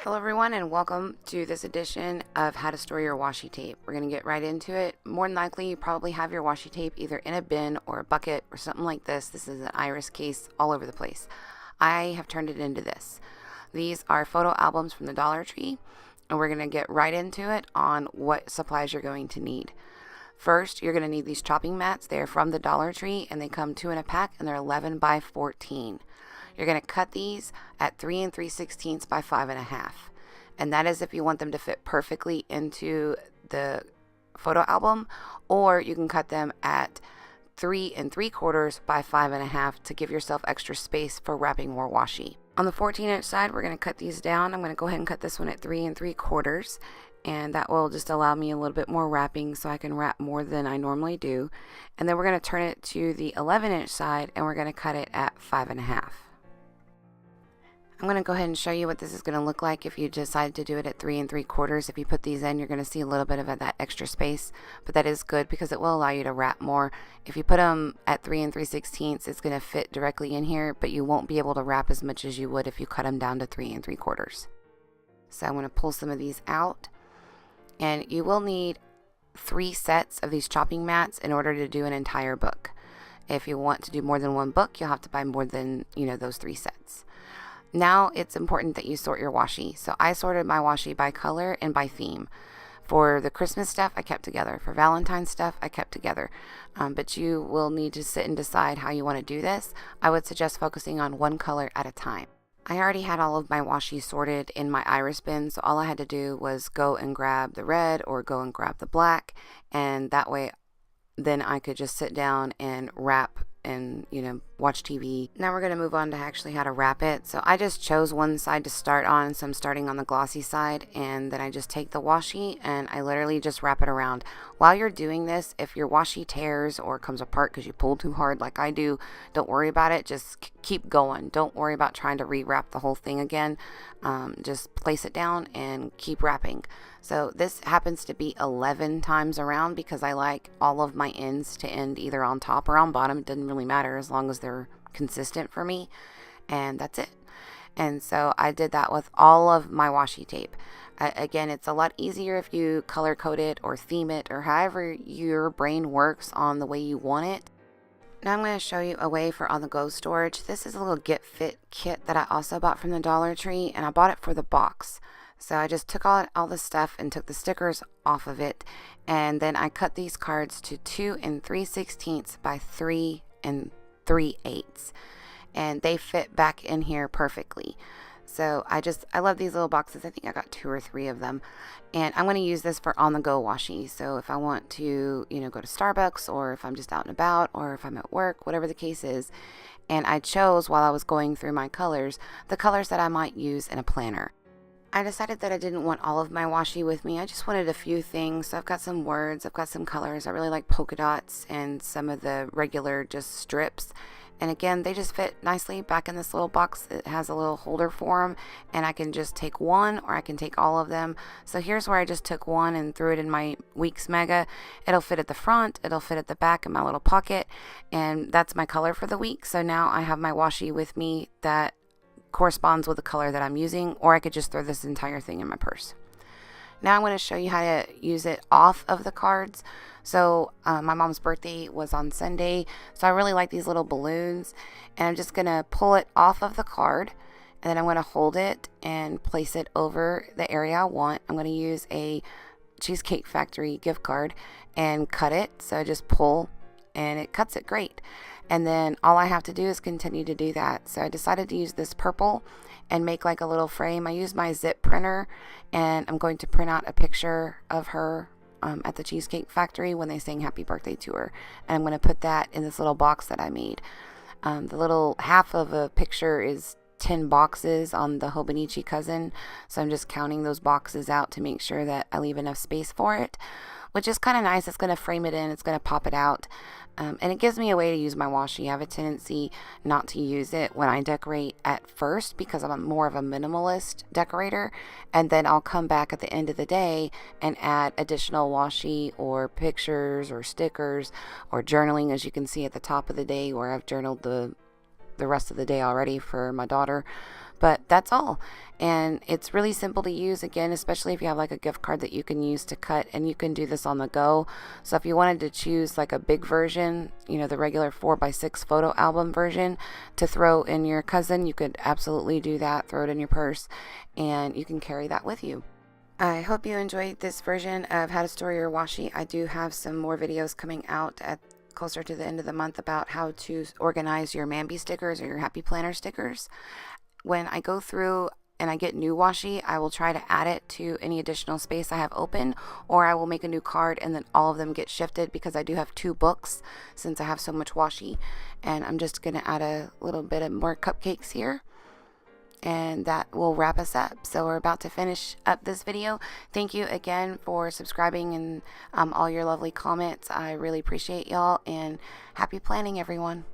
Hello everyone and welcome to this edition of How to Store Your Washi Tape. We're going to get right into it. More than likely you probably have your washi tape either in a bin or a bucket or something like this. This is an iris case all over the place. I have turned it into this. These are photo albums from the Dollar Tree, and we're going to get right into it on what supplies you're going to need. First, you're going to need these chopping mats. They're from the Dollar Tree and they come 2 in a pack and they're 11 by 14. You're going to cut these at 3 3/16 by 5.5. And that is if you want them to fit perfectly into the photo album, or you can cut them at 3 3/4 by 5.5 to give yourself extra space for wrapping more washi. On the 14-inch side, we're going to cut these down. I'm going to go ahead and cut this one at 3 3/4, and that will just allow me a little bit more wrapping so I can wrap more than I normally do. And then we're going to turn it to the 11-inch side and we're going to cut it at 5.5. I'm going to go ahead and show you what this is going to look like if you decide to do it at 3 3/4. If you put these in, you're going to see a little bit of that extra space, but that is good because it will allow you to wrap more. If you put them at 3 3/16, it's going to fit directly in here, but you won't be able to wrap as much as you would if you cut them down to 3 3/4. So I'm going to pull some of these out, and you will need 3 sets of these chopping mats in order to do an entire book. If you want to do more than one book, you'll have to buy more than, those 3 sets. Now it's important that you sort your washi. So I sorted my washi by color and by theme. For the Christmas stuff, I kept together. For Valentine's stuff, I kept together. But you will need to sit and decide how you want to do this. I would suggest focusing on one color at a time. I already had all of my washi sorted in my iris bin, so all I had to do was go and grab the red or go and grab the black, and that way then I could just sit down and wrap and watch TV. Now we're going to move on to actually how to wrap it. So I just chose one side to start on, so I'm starting on the glossy side, and then I just take the washi and I literally just wrap it around. While you're doing this, if your washi tears or comes apart because you pull too hard like I do, don't worry about it. Just keep going. Don't worry about trying to rewrap the whole thing again. Just place it down and keep wrapping. So this happens to be 11 times around because I like all of my ends to end either on top or on bottom. It doesn't really matter as long as they're consistent for me, and that's it. And so I did that with all of my washi tape. Again, it's a lot easier if you color code it or theme it or however your brain works on the way you want it. Now I'm going to show you a way for on-the-go storage. This is a little Get Fit kit that I also bought from the Dollar Tree, and I bought it for the box. So I just took all the stuff and took the stickers off of it, and then I cut these cards to 2 3/16 by 3 3/8, and they fit back in here perfectly. So I love these little boxes. I think I got 2 or 3 of them, and I'm going to use this for on-the-go washi. So if I want to, go to Starbucks, or if I'm just out and about, or if I'm at work, whatever the case is. And I chose, while I was going through my colors, the colors that I might use in a planner. I decided that I didn't want all of my washi with me. I just wanted a few things. So I've got some words, I've got some colors. I really like polka dots and some of the regular just strips. And again, they just fit nicely back in this little box. It has a little holder for them, and I can just take one or I can take all of them. So here's where I just took one and threw it in my Weeks Mega. It'll fit at the front, it'll fit at the back in my little pocket, and that's my color for the week. So now I have my washi with me that corresponds with the color that I'm using, or I could just throw this entire thing in my purse. Now I'm going to show you how to use it off of the cards. So my mom's birthday was on Sunday, so I really like these little balloons, and I'm just going to pull it off of the card, and then I'm going to hold it and place it over the area I want. I'm going to use a Cheesecake Factory gift card and cut it. So I just pull and it cuts it great. And then all I have to do is continue to do that. So I decided to use this purple and make like a little frame. I used my zip printer, and I'm going to print out a picture of her at the Cheesecake Factory when they sang happy birthday to her. And I'm going to put that in this little box that I made. The little half of a picture is 10 boxes on the Hobonichi cousin. So I'm just counting those boxes out to make sure that I leave enough space for it, which is kind of nice. It's going to frame it in, it's going to pop it out. And it gives me a way to use my washi. I have a tendency not to use it when I decorate at first because I'm more of a minimalist decorator. And then I'll come back at the end of the day and add additional washi or pictures or stickers or journaling, as you can see at the top of the day where I've journaled the rest of the day already for my daughter. But that's all. And it's really simple to use, again, especially if you have like a gift card that you can use to cut, and you can do this on the go. So if you wanted to choose like a big version, you know, the regular 4x6 photo album version to throw in your cousin, you could absolutely do that. Throw it in your purse and you can carry that with you. I hope you enjoyed this version of how to store your washi. I do have some more videos coming out at closer to the end of the month about how to organize your Mambi stickers or your Happy Planner stickers. When I go through and I get new washi, I will try to add it to any additional space I have open, or I will make a new card and then all of them get shifted, because I do have 2 books since I have so much washi. And I'm just going to add a little bit of more cupcakes here, and that will wrap us up. So we're about to finish up this video. Thank you again for subscribing and all your lovely comments. I really appreciate y'all, and happy planning, everyone.